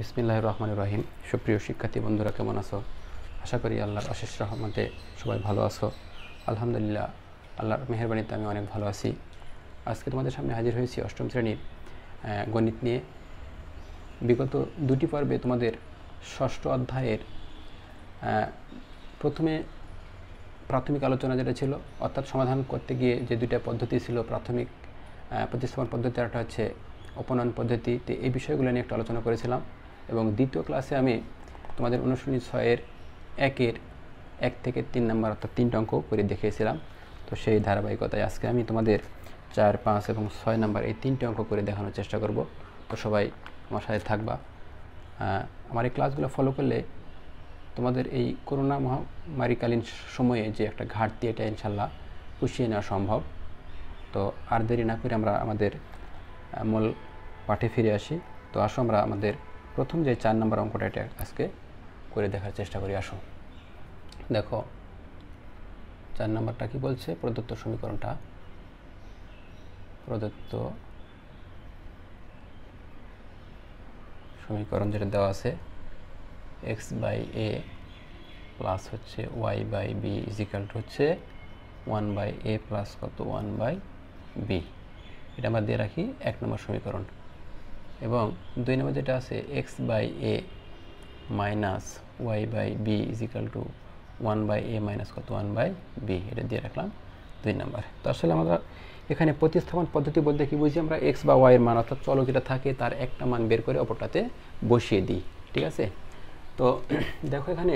বিসমিল্লাহির রহমানির রহিম। সুপ্রিয় শিক্ষার্থী বন্ধুরা, কেমন আছো? আশা করি আল্লাহর অশেষ রহমতে সবাই ভালো আছো। আলহামদুলিল্লাহ, আল্লাহর মেহেরবানিতে আমি অনেক ভালো আছি। আজকে তোমাদের সামনে হাজির হয়েছি অষ্টম শ্রেণীর গণিত নিয়ে। বিগত দুটি পর্বে তোমাদের ষষ্ঠ অধ্যায়ের প্রথমে প্রাথমিক আলোচনা যেটা ছিল, অর্থাৎ সমাধান করতে গিয়ে যে দুইটা পদ্ধতি ছিল, প্রাথমিক প্রতিস্থাপন পদ্ধতি আর একটা হচ্ছে অপনয়ন পদ্ধতি, তো এই বিষয়গুলো নিয়ে একটু আলোচনা করেছিলাম। এবং দ্বিতীয় ক্লাসে আমি তোমাদের অনুশীলনী 6-এর 1-এর 1 থেকে 3 নম্বর অর্থাৎ 3টা অঙ্ক করে দেখিয়েছিলাম। তো সেই ধারাবাহিকতায় আজকে আমি তোমাদের 4, 5 এবং 6 নম্বর এই 3টে অঙ্ক করে দেখানোর চেষ্টা করব। তো সবাই আমার সাথে থাকবা। আমার এই ক্লাসগুলো ফলো করলে তোমাদের এই করোনা মহামারীকালীন সময়ে যে একটা ঘাটতি, এটা ইনশাল্লাহ পুষিয়ে নেওয়া সম্ভব। তো আর দেরি না করে আমরা আমাদের মূল পাঠে ফিরে আসি। তো আসো আমরা আমাদের প্রথম যে 4 নম্বর অঙ্কটা এটা আজকে করে দেখার চেষ্টা করি। আসো দেখো 4 নম্বরটা কি বলছে। প্রদত্ত সমীকরণটা, প্রদত্ত সমীকরণ যেটা দেওয়া আছে, x/a প্লাস হচ্ছে y/b ইজিক্যাল টু হচ্ছে 1/a প্লাস কত 1/b, এটা আমরা দিয়ে রাখি 1 নম্বর সমীকরণ। এবং 2 নম্বর যেটা আছে x/a minus y/b is equal to 1/a minus কত 1/b, এটা দিয়ে রাখলাম 2 নম্বর। তো আসলে আমরা এখানে প্রতিস্থাপন পদ্ধতি বলতে কি বুঝি, আমরা x বা y এর মান অর্থাৎ চলক যেটা থাকে তার একটা মান বের করে অপরটাতে বসিয়ে দিই, ঠিক আছে। তো দেখো এখানে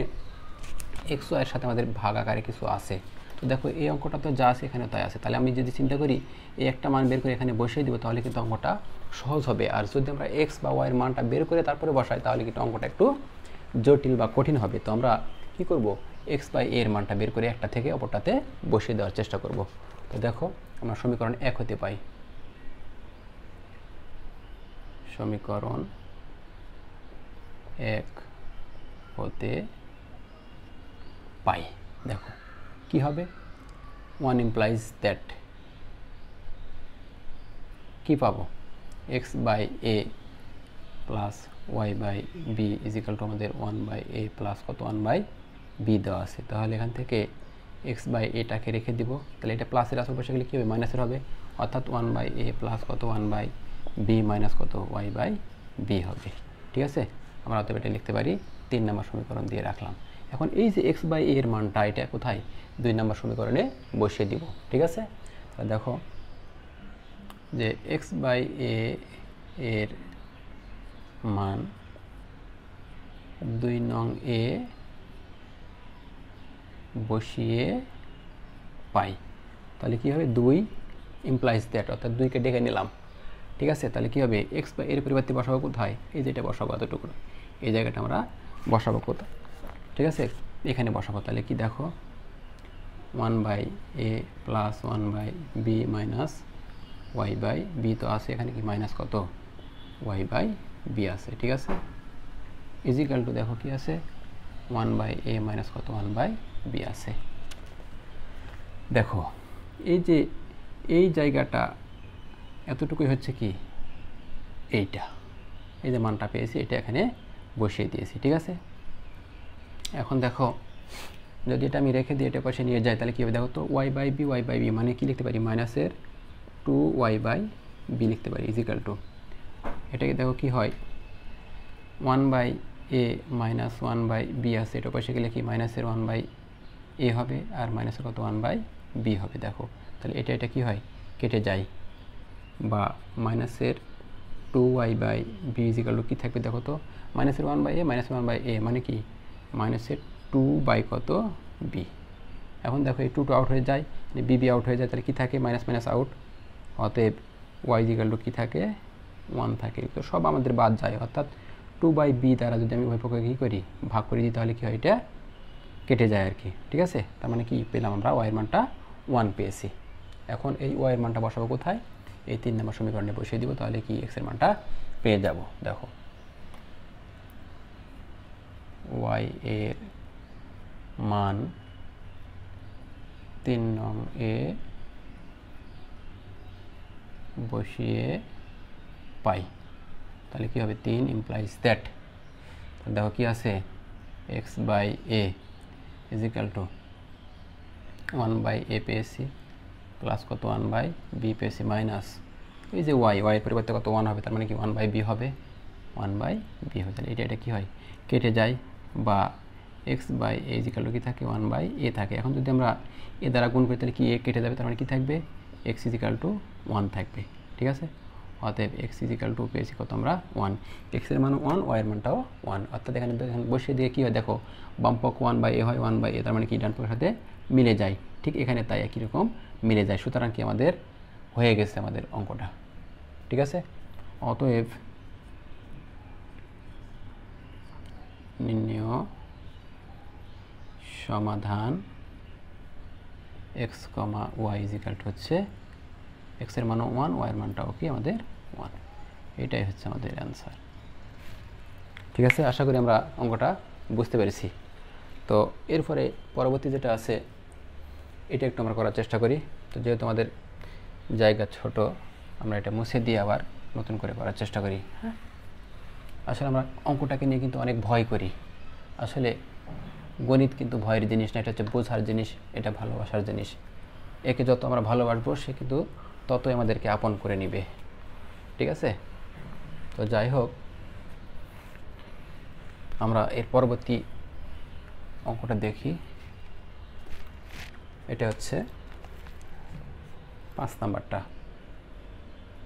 x y এর সাথে আমাদের ভাগ আকারে কিছু আছে। তো দেখো এই অঙ্কটা তো যা আছে এখানে তাই আছে, তাহলে আমি যদি চিন্তা করি এই একটা মান বের করে এখানে বসিয়ে দিব, তাহলে কিন্তু অঙ্কটা সহজ হবে। আর যদি আমরা x বা y এর মানটা বের করে তারপরে বসাই, তাহলে কিন্তু অঙ্কটা একটু জটিল বা কঠিন হবে। তো আমরা কি করব, x/a এর মানটা বের করে একটা থেকে অপরটাতে বসিয়ে দেওয়ার চেষ্টা করব। তো দেখো আমরা সমীকরণ 1 হতে পাই, সমীকরণ 1 হতে পাই। দেখো কি হবে, 1 implies that, কি পাবো, x/a plus y/b is equal two আমাদের 1/a প্লাস কত 1/b দেওয়া আছে। তাহলে এখান থেকে x/a-টাকে রেখে দিব, তাহলে এটা প্লাসের আশেপাশে গেলে কী হবে, মাইনাসের হবে, অর্থাৎ 1/a প্লাস কত 1/b মাইনাস কত y/b হবে, ঠিক আছে। আমরা অতএব এটা লিখতে পারি 3 নম্বর সমীকরণ দিয়ে রাখলাম। এখন এই যে x/a এর মানটা, এটা কোথায়, 2 নম্বর সমীকরণে বসিয়ে দিব, ঠিক আছে। তাহলে দেখো যে x/a এর মান 2 নং এ বসিয়ে পাই, তাহলে কি হবে, 2 ইমপ্লাইজ দ্যাট, অর্থাৎ 2কে ডেকে নিলাম, ঠিক আছে। তাহলে কি হবে, x বা এর পরিবর্তে বসাবো কোথায়, এই যেটা বসাবো এতটুকু, এই জায়গাটা আমরা বসাবো কোথায়, ঠিক আছে, এখানে বসাবো। তাহলে কি দেখো 1/a plus 1/b minus y/b, তো আছে এখানে কি মাইনাস কত y/b আছে, ঠিক আছে, ইজিক্যাল টু দেখো কি আছে 1/a মাইনাস কত 1/b আছে। দেখো এই যে এই জায়গাটা এতটুকুই হচ্ছে কি এইটা, এই যে মানটা পেয়েছি এটা এখানে বসিয়ে দিয়েছি, ঠিক আছে। এখন দেখো যদি এটা আমি রেখে দিই, এটা পাশে নিয়ে যাই, তাহলে কী হবে দেখো তো y/b মানে কি লিখতে পারি, মাইনাসের 2y/b লিখতে পারি ইজিক্যাল টু, এটাকে দেখো কি হয় 1/a মাইনাস 1/b আছে, এটা পাশে গেলে কি মাইনাসের 1/a হবে আর মাইনাসের কত 1/b হবে। দেখো তাহলে এটা কি হয়, কেটে যায়, বা মাইনাসের 2y/b ইজিক্যাল টু কী থাকবে দেখো তো, মাইনাসের 1/a মাইনাসের 1/a মানে কি মাইনাসের 2 কত b। এখন দেখো এই 2 আউট হয়ে যায়, b আউট হয়ে যায়, তাহলে কী থাকে মাইনাস মাইনাস আউট, অতএব y ইজিক্যাল টু কী থাকে 1 থাকে। তো সব আমাদের বাদ যায়, অর্থাৎ 2/b দ্বারা যদি আমি উভয় পক্ষকে কী করি ভাগ করে দিই, তাহলে কী হয় এটা কেটে যায় আর কি, ঠিক আছে। তার মানে কি পেলাম আমরা y এর মানটা 1 পেয়েছি। এখন এই y এর মানটা বসাবো কোথায়, এই 3 নম্বর সমীকরণে বসিয়ে দিব, তাহলে কি x এর মানটা পেয়ে যাব। দেখো y এর মান 3 নং এ বসিয়ে পাই, তাহলে কি হবে 3 ইমপ্লাইজ দ্যাট দেখো কি আছে x by a equal to 1/a পেয়েছি প্লাস কত 1/b পেয়েছি মাইনাস এই যে ওয়াইয়ের পরিবর্তে কত 1 হবে, তার মানে কি 1/b হবে, 1/b হবে। তাহলে এটা কি হয় কেটে যায়, বা x by a equal to কী থাকে 1/a থাকে। এখন যদি আমরা এ দ্বারা গুণ করি তাহলে কি এ কেটে যাবে, তার মানে কী থাকবে এক্স ইজিক্যাল টু 1 থাকবে। ঠিক আছে, অতএব এক্স ইজিক্যাল টু পেয়েছি কত আমরা 1, এক্সের মান 1, ওয়াইয়ের মানটাও 1। অর্থাৎ এখানে বসিয়ে দিয়ে কী হয় দেখো বামপক্ষ 1/a হয় 1/a, তার মানে কি ডান পক্ষের সাথে মিলে যায়। ঠিক এখানে তাই একই রকম মিলে যায়। সুতরাং কি আমাদের হয়ে গেছে আমাদের অঙ্কটা। ঠিক আছে, অতএব নির্ণয় সমাধান x comma Y equal to হচ্ছে এক্সের মানও 1, ওয়াইয়ের মানটাও কি আমাদের 1। এটাই হচ্ছে আমাদের অ্যান্সার। ঠিক আছে, আশা করি আমরা অঙ্কটা বুঝতে পেরেছি। তো এরপরে পরবর্তী যেটা আছে এটা একটু আমরা করার চেষ্টা করি। তো যেহেতু আমাদের জায়গা ছোট, আমরা এটা মুছে দিয়ে আবার নতুন করে করার চেষ্টা করি। হ্যাঁ, আসলে আমরা অঙ্কটাকে নিয়ে কিন্তু অনেক ভয় করি। আসলে গণিত কিন্তু ভয়ের জিনিস না, এটা হচ্ছে বোঝার জিনিস, এটা ভালোবাসার জিনিস। একে যত আমরা ভালোবাসবো সে কিন্তু ততই আমাদেরকে আপন করে নিবে। ঠিক আছে, তো যাই হোক আমরা এর পরবর্তী অঙ্কটা দেখি। এটা হচ্ছে 5 নাম্বারটা।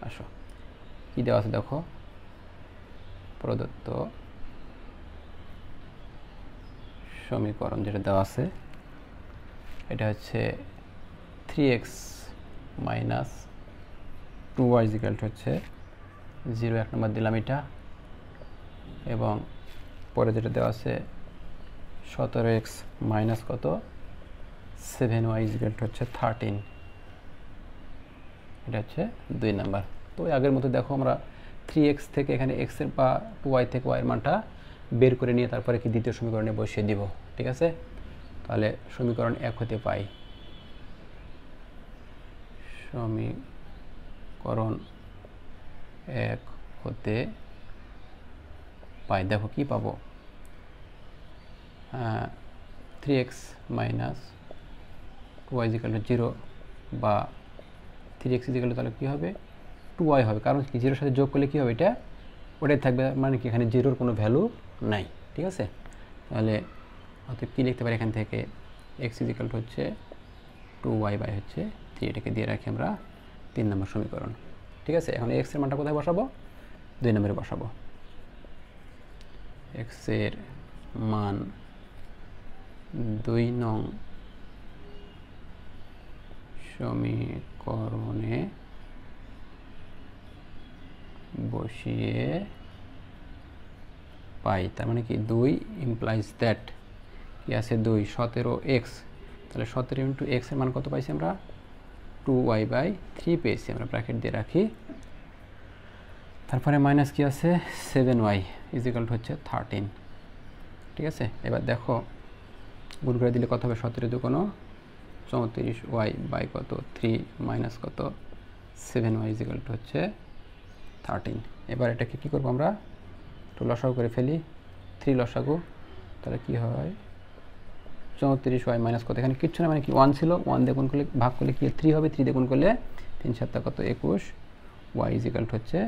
আসো কী দেওয়া আছে দেখো, প্রদত্ত সমীকরণ যেটা দেওয়া আছে এটা হচ্ছে 3x minus 2y is equal to হচ্ছে 0, 1 নম্বর দিলাম এটা, এবং পরে যেটা দেওয়া আছে 17x মাইনাস কত 7y ইজিক্যাল টু হচ্ছে 13, এটা হচ্ছে 2 নাম্বার। তো ওই আগের মতো দেখো আমরা 3x থেকে এখানে x এর বা 2y থেকে y এর মানটা বের করে নিয়ে তারপরে কি দ্বিতীয় সমীকরণে বসিয়ে দিব। ঠিক আছে, তাহলে সমীকরণ 1 হতে পাই, সমীকরণ 1 হতে পাই। দেখো কি পাবো, 3x minus 2y is equal two 0, বা 3x ইজিক্যাল টু তাহলে কী হবে 2y হবে, কারণ কি 0-এর সাথে যোগ করলে কী হবে এটা ওটাই থাকবে, মানে কি এখানে 0-র কোনো ভ্যালু নাই। ঠিক আছে, তাহলে অতএব কী লিখতে পারি এখান থেকে x ইজিক্যাল টু হচ্ছে 2y বাই হচ্ছে 3, এটাকে দিয়ে রাখি আমরা 3 নম্বর সমীকরণ। ঠিক আছে, এখন x এর মানটা কোথায় বসাবো 2 নম্বরে বসাবো। x এর মান 2 নং সমীকরণে বসিয়ে পাই, তার মানে কি 2 ইমপ্লাইজ দ্যাট কি আছে 2 17x, তাহলে 17 ইন্টু x এর মান কত পাইছি আমরা 2y বাই 3 পেয়েছি, আমরা ব্র্যাকেট দিয়ে রাখি। তারপরে মাইনাস কি আছে 7y ইজিক্যাল টু হচ্ছে 13। ঠিক আছে, এবার দেখো গুণ করে দিলে কত হবে 17 দুগুণ 34y বাই কত 3 মাইনাস কত 7y ইজিক্যাল টু হচ্ছে 13। এবার এটাকে কী করবো আমরা একটু লসাগু করে ফেলি, 3 লসাগু, তাহলে কি হয় 34y মাইনাস কত, এখানে কিচ্ছু না মানে কি 1 ছিল, 1 দিয়ে গুণ করলে ভাগ করলে কি 3 হবে, 3 দিয়ে গুণ করলে 3 7 কত 21, y ইজিক্যাল টু হচ্ছে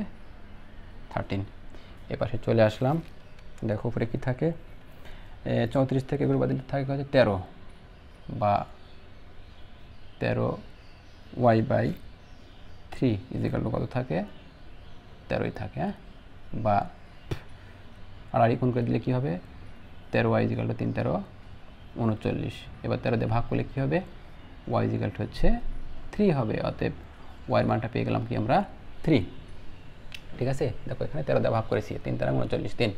13। এপাশে চলে আসলাম, দেখো উপরে কি থাকে 34 থেকে এগুলো বাদ দিলে থাকে হচ্ছে 13, বা 13y বাই 3 ইজিক্যাল টু কত থাকে 13ই থাকে। হ্যাঁ, বা আড়াই গুণ করে দিলে কী হবে 13y ইজিক্যাল টু 3 13 39, এবার 13 দিয়ে ভাগ করলে কী হবে y ইজিক্যাল টু হচ্ছে 3 হবে। অতএব ওয়াইয়ের মানটা পেয়ে গেলাম কি আমরা 3। ঠিক আছে, দেখো এখানে 13 দিয়ে ভাগ করেছি 3 13 39 3,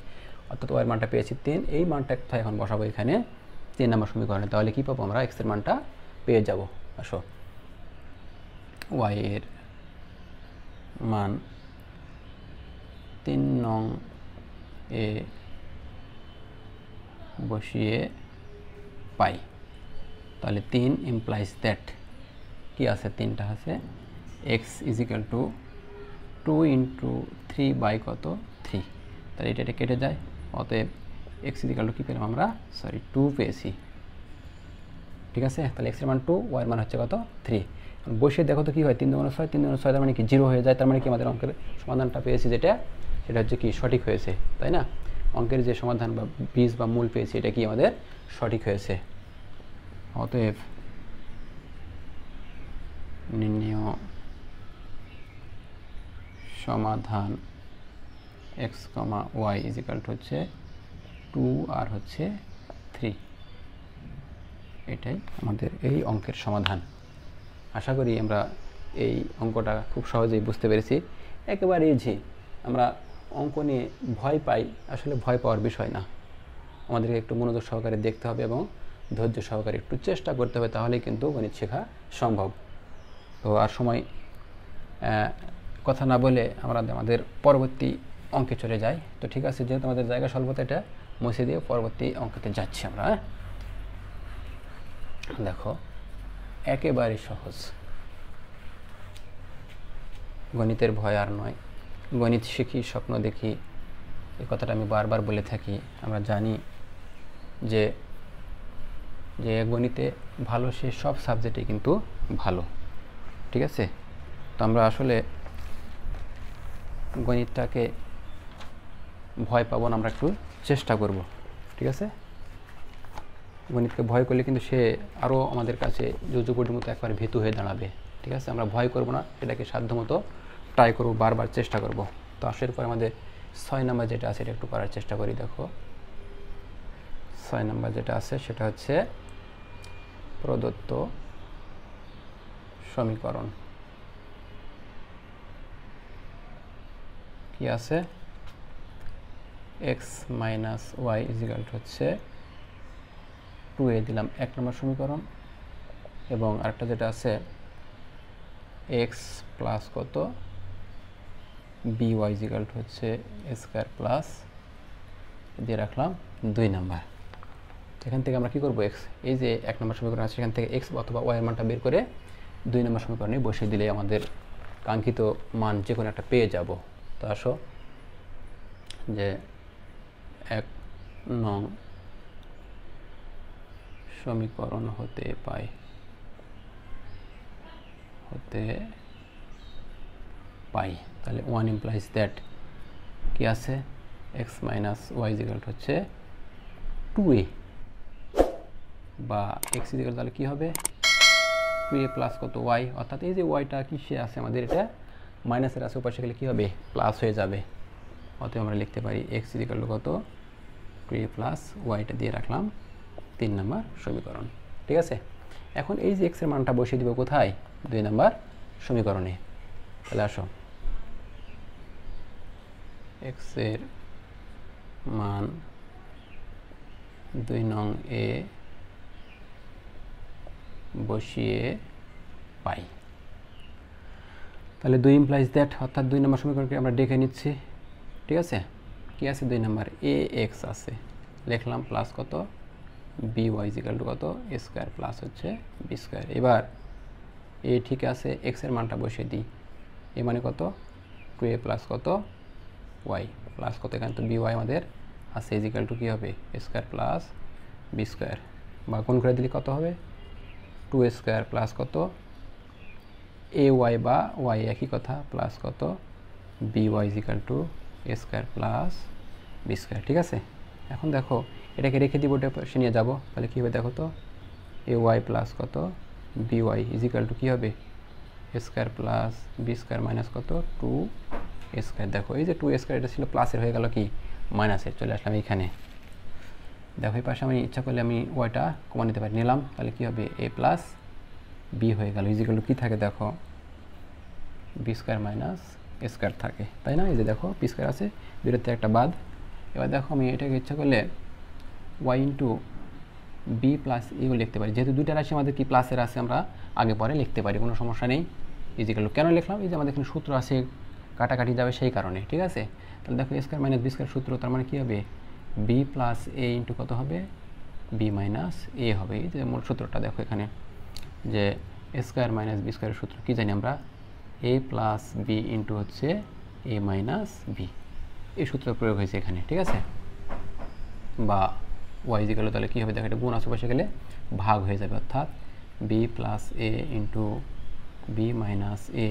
অর্থাৎ ওয়াইয়ের মানটা পেয়েছি 3। এই মানটা কোথায় এখন বসাবো এখানে 3 নম্বর সমীকরণে, তাহলে কী পাবো আমরা x এর মানটা পেয়ে যাব। আসো y এর মান 3 নং এ বসিয়ে পাই, তাহলে 3 ইমপ্লাইজ দ্যাট কি আছে 3টা আছে x equal to 2 into 3 by কত 3, তাহলে এটা কেটে যায়। অতএব এক্স ইজিক্যাল টু কী পেলাম আমরা, সরি 2 পেয়েছি, ঠিক আছে। তাহলে এক্সের মান 2, ওয়াইয়ের মান হচ্ছে কত 3। বসিয়ে দেখো তো কী হয়, 3 2 6, 3 2 6 তার মানে কি 0 হয়ে যায়। তার মানে কি আমাদের অঙ্কের সমাধানটা পেয়েছি যেটা, সেটা হচ্ছে কি সঠিক হয়েছে, তাই না। অঙ্কের যে সমাধান বা বীজ বা মূল পেয়েছি এটা কি আমাদের সঠিক হয়েছে। অতএব নির্ণেয় সমাধান x, y ইজিক্যাল টু হচ্ছে 2 আর হচ্ছে 3। এটাই আমাদের এই অঙ্কের সমাধান। আশা করি আমরা এই অঙ্কটা খুব সহজেই বুঝতে পেরেছি। একেবারে ইজি। আমরা অঙ্ক নিয়ে ভয় পাই, আসলে ভয় পাওয়ার বিষয় না। আমাদেরকে একটু মনোযোগ সহকারে দেখতে হবে এবং ধৈর্য সহকারে একটু চেষ্টা করতে হবে, তাহলেই কিন্তু গণিত শেখা সম্ভব। তো আর সময় কথা না বলে আমরা আমাদের পরবর্তী অঙ্কে চলে যাই। তো ঠিক আছে, যেহেতু আমাদের জায়গা স্বল্পতা, এটা মুছে দিয়ে পরবর্তী অঙ্কতে যাচ্ছি আমরা। দেখো একেবারে সহজ, গণিতের ভয় আর নয়। গণিত শিখি, স্বপ্ন দেখি, এই কথাটা আমি বারবার বলে থাকি। আমরা জানি যে যে গণিতে ভালো সে সব সাবজেক্টে কিন্তু ভালো, ঠিক আছে। তো আমরা আসলে গণিতটাকে ভয় পাবো না, আমরা একটু চেষ্টা করব, ঠিক আছে। গণিতকে ভয় করলে কিন্তু সে আরও আমাদের কাছে যুযুকুটির মতো একবার ভীতু হয়ে দাঁড়াবে, ঠিক আছে। আমরা ভয় করব না, এটাকে সাধ্যমতো ট্রাই করব, বারবার চেষ্টা করব। তো আসার পর আমাদের 6 নাম্বার যেটা আছে এটা একটু করার চেষ্টা করি। দেখো 6 নাম্বার যেটা আছে সেটা হচ্ছে প্রদত্ত সমীকরণ কি আছে, x minus y equal to হচ্ছে 2a দিলাম 1 নম্বর সমীকরণ, এবং আরেকটা যেটা আছে x প্লাস কত by ইজিক্যাল টু হচ্ছে a স্কয়ার প্লাস দিয়ে রাখলাম 2 নাম্বার। এখান থেকে আমরা কি করব, x এই যে 1 নম্বর সমীকরণ আছে সেখান থেকে x অথবা y এর মানটা বের করে 2 নম্বর সমীকরণে বসিয়ে দিলে আমাদের কাঙ্ক্ষিত মান যে কোনো একটা পেয়ে যাব। তো আসো যে 1 নং সমীকরণ হতে পাই তাহলে 1 implies that কি আছে, x minus y equal to হচ্ছে 2a, বা x ইজিক্যাল তাহলে কি হবে 2a প্লাস কত y, অর্থাৎ এই যে ওয়াইটা কিসে আছে আমাদের, এটা মাইনাসের আছে, ওপাশে গেলে কী হবে প্লাস হয়ে যাবে। অতএব আমরা লিখতে পারি x ইজিক্যাল টু কত 2a প্লাস ওয়াইটা দিয়ে রাখলাম 3 নম্বর সমীকরণ, ঠিক আছে। এখন এই যে x এর মানটা বসিয়ে দিব কোথায়, 2 নম্বর সমীকরণে। তাহলে আসো x এর মান 2 নং এ বসিয়ে পাই। তাহলে 2 ইমপ্লাইজ দ্যাট, অর্থাৎ 2 নম্বর সমীকরণকে আমরা ডেকে নিচ্ছি, ঠিক আছে। কি আছে 2 নম্বর ax আছে, লিখলাম প্লাস কত by ইজিক্যাল টু কত a স্কয়ার প্লাস হচ্ছে b স্কয়ার। এবার a ঠিক আছে, x এর মানটা বসিয়ে দিই, এ মানে কত 2a প্লাস কত y প্লাস কত, এখানে তো by আমাদের আছে ইজিক্যাল টু কী হবে a square plus b square, বা কোন করে দিলে কত হবে 2a স্কয়ার প্লাস কত ay বা y একই কথা প্লাস কত by equal to a square plus b square, ঠিক আছে। এখন দেখো এটাকে রেখে দিব, ওটা পাশে নিয়ে যাব, তাহলে কী হবে দেখো তো ay প্লাস কত by ইজিক্যাল টু কী হবে a square plus b square minus কত 2a স্কয়ার। দেখো এই যে 2a স্কয়ার এটা ছিল প্লাসের, হয়ে গেল কি মাইনাসের, চলে আসলাম এইখানে। দেখো এই পাশে আমি ইচ্ছা করলে আমি ওয়াইটা কমা নিতে পারি, নিলাম, তাহলে কী হবে a প্লাস b হয়ে গেল ইজিক্যাল টু কী থাকে দেখো b square minus a square থাকে, তাই না। এই যে দেখো b স্কয়ার আছে, দুটোতে একটা বাদ। এবার দেখো আমি এটাকে ইচ্ছা করলে y into b plus u লিখতে পারি, যেহেতু দুইটা রাশি আমাদের কি প্লাসের আছে, আমরা আগে পরে লিখতে পারি, কোনো সমস্যা নেই। ইজিক্যাল কেন লিখলাম, এই যে আমাদের এখানে সূত্র আছে, কাটাকাটি যাবে সেই কারণে, ঠিক আছে। তাহলে দেখো a square minus b square সূত্র, তার মানে কী হবে b প্লাস a ইন্টু কত হবে b মাইনাস a হবে। এই যে মূল সূত্রটা দেখো এখানে, যে a স্কয়ার মাইনাস b স্কয়ারের সূত্র কী জানি আমরা, a প্লাস b ইন্টু হচ্ছে a মাইনাস b, এই সূত্র প্রয়োগ হয়েছে এখানে, ঠিক আছে। বা ওয়াই ইজিক্যাল তাহলে কী হবে দেখো, এটা গুণ আশেপাশে গেলে ভাগ হয়ে যাবে, অর্থাৎ b plus a into b minus a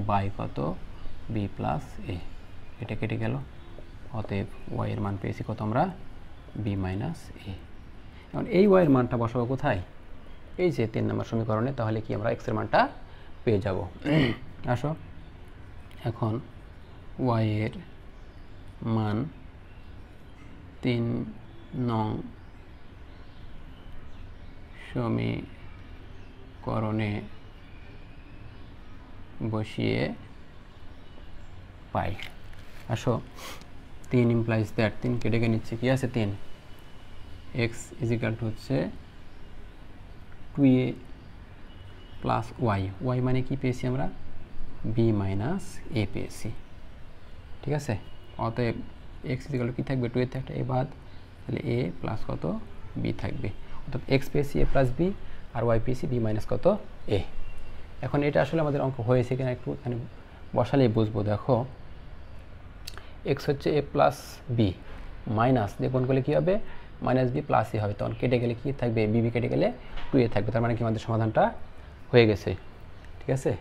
by কত বি প্লাস এ, এটা কেটে গেল। অতএব ওয়াইয়ের মান পেয়েছি কত আমরা, বি মাইনাস এ। এখন এই ওয়াইয়ের মানটা বসাবো কোথায়, এই যে 3 নম্বর সমীকরণে, তাহলে কি আমরা এক্সের মানটা পেয়ে যাব। আসো এখন ওয়াইয়ের মান 3 নং সমীকরণে বসিয়ে পাই। আসো 3 ইমপ্লাইজ দ্যাট, 3 কেটে গিয়ে নিচ্ছে, কি আছে 3, এক্স ইজিক্যাল টু হচ্ছে 2a প্লাস ওয়াই, ওয়াই মানে কি পেয়েছি আমরা, বি মাইনাস এ পেয়েছি, ঠিক আছে। অতএব এক্স ইজিক্যাল টু কী থাকবে, 2 এর একটা এ বাদ, তাহলে এ প্লাস কত বি থাকবে, অর্থাৎ এক্স পেয়েছি এ প্লাস বি আর ওয়াই পেয়েছি বি মাইনাস কত এ। এখন এটা আসলে আমাদের অঙ্ক হয়েছে কিনা একটু এখানে বসালেই বুঝবো। দেখো এক্স হচ্ছে এ প্লাস বি মাইনাস দিয়ে কোন করলে কী হবে, মাইনাস বি প্লাস এ হবে, তখন কেটে গেলে কী থাকবে, বি কেটে গেলে 2a থাকবে, তার মানে কি আমাদের সমাধানটা হয়ে গেছে, ঠিক আছে।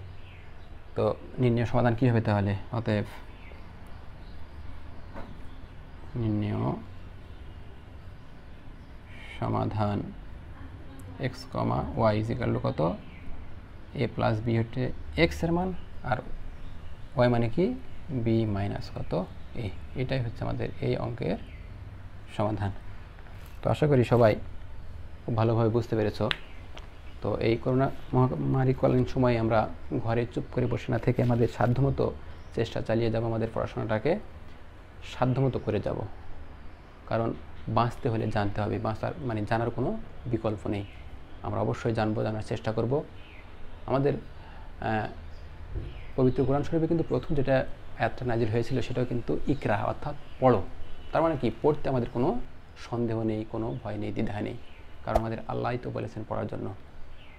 তো নির্ণয় সমাধান কী হবে তাহলে, অতএব নির্ণয় সমাধান এক্স কমা ওয়াই ইজিক্যাল টু কত, এ প্লাস বি হচ্ছে এক্স এর মান আর ওয়াই মানে কি বি মাইনাস কত এ, এটাই হচ্ছে আমাদের এই অঙ্কের সমাধান। তো আশা করি সবাই খুব ভালোভাবে বুঝতে পেরেছ। তো এই করোনা মহামারীকালীন সময়ে আমরা ঘরে চুপ করে বসে না থেকে আমাদের সাধ্যমতো চেষ্টা চালিয়ে যাব, আমাদের পড়াশোনাটাকে সাধ্যমতো করে যাব, কারণ বাঁচতে হলে জানতে হবে, বাঁচার মানে জানার কোনো বিকল্প নেই। আমরা অবশ্যই জানবো, জানার চেষ্টা করব। আমাদের পবিত্র কোরআন শরীফে কিন্তু প্রথম যেটা আয়াতটা নাজিল হয়েছিল সেটাও কিন্তু ইকরা, অর্থাৎ পড়ো। তার মানে কি, পড়তে আমাদের কোনো সন্দেহ নেই, কোনো ভয় নেই, দ্বিধা নেই, কারণ আমাদের আল্লাহই তো বলেছেন পড়ার জন্য,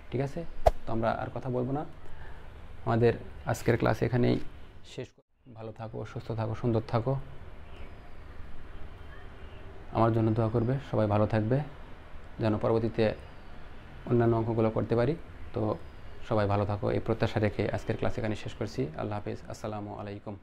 ঠিক আছে। তো আমরা আর কথা বলবো না, আমাদের আজকের ক্লাস এখানেই শেষ। ভালো থাকো, সুস্থ থাকো, সুন্দর থাকো, আমার জন্য দোয়া করবে, সবাই ভালো থাকবে যেন পরবর্তীতে অন্যান্য অঙ্কগুলো করতে পারি। তো সবাই ভালো থাকো এই প্রত্যাশা রেখে আজকের ক্লাস এখানে শেষ করছি। আল্লাহ হাফেজ, আসসালামু আলাইকুম।